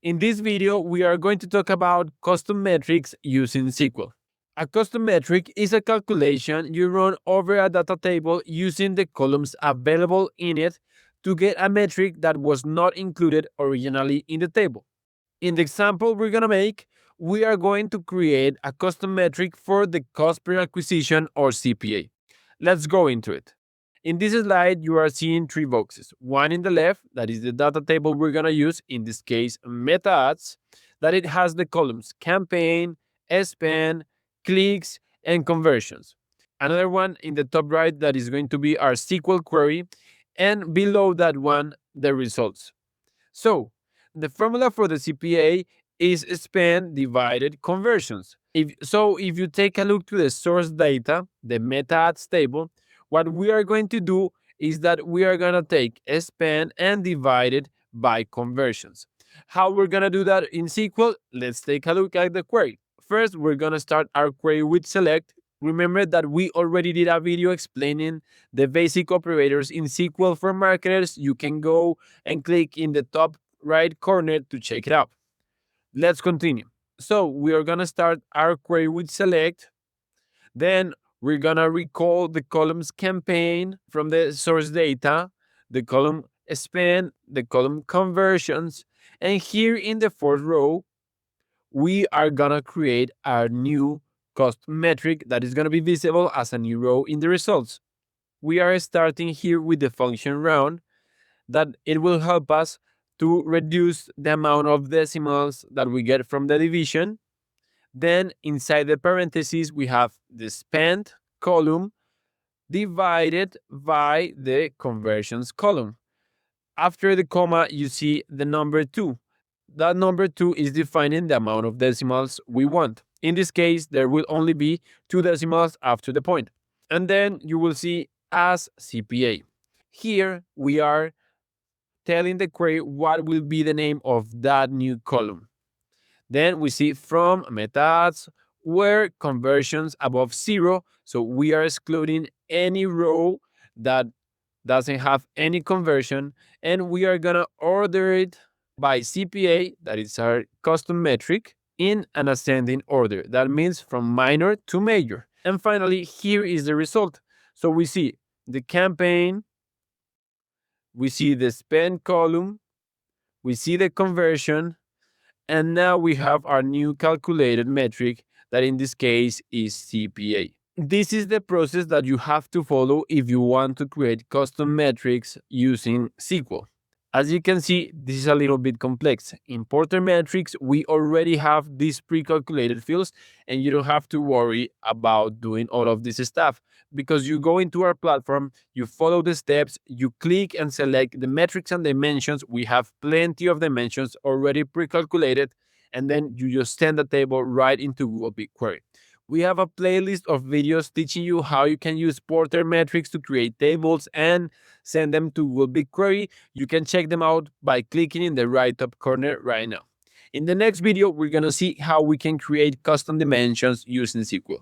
In this video, we are going to talk about custom metrics using SQL. A custom metric is a calculation you run over a data table using the columns available in it to get a metric that was not included originally in the table. In the example we're going to make, we are going to create a custom metric for the cost per acquisition or CPA. Let's go into it. In this slide, you are seeing three boxes. One in the left, that is the data table we're going to use, in this case, meta ads, that it has the columns campaign, spend, clicks, and conversions. Another one in the top right that is going to be our SQL query, and below that one, the results. So, the formula for the CPA is spend divided conversions. If you take a look to the source data, the meta ads table, what we are going to do is that we are going to take spend and divide it by conversions. How we're going to do that in SQL? Let's take a look at the query. First, we're going to start our query with select. Remember that we already did a video explaining the basic operators in SQL for marketers. You can go and click in the top right corner to check it out. Let's continue. So we are going to start our query with select. Then we're going to recall the columns campaign from the source data, the column spend, the column conversions. And here in the fourth row, we are going to create our new cost metric that is going to be visible as a new row in the results. We are starting here with the function round, that it will help us to reduce the amount of decimals that we get from the division. Then inside the parentheses, we have the spend column divided by the conversions column. After the comma, you see the number 2. That number 2 is defining the amount of decimals we want. In this case, there will only be 2 decimals after the point. And then you will see as CPA. Here we are telling the query what will be the name of that new column. Then we see from meta ads where conversions above 0. So we are excluding any row that doesn't have any conversion, and we are gonna order it by CPA, that is our custom metric, in an ascending order. That means from minor to major. And finally, here is the result. So we see the campaign, we see the spend column, we see the conversion, and now we have our new calculated metric that in this case is CPA. This is the process that you have to follow if you want to create custom metrics using SQL. As you can see, this is a little bit complex. In Porter metrics, we already have these pre-calculated fields, and you don't have to worry about doing all of this stuff, because you go into our platform, you follow the steps, you click and select the metrics and dimensions. We have plenty of dimensions already pre-calculated, and then you just send the table right into Google BigQuery. We have a playlist of videos teaching you how you can use Porter metrics to create tables and send them to Google BigQuery. You can check them out by clicking in the right top corner right now. In the next video, we're going to see how we can create custom dimensions using SQL.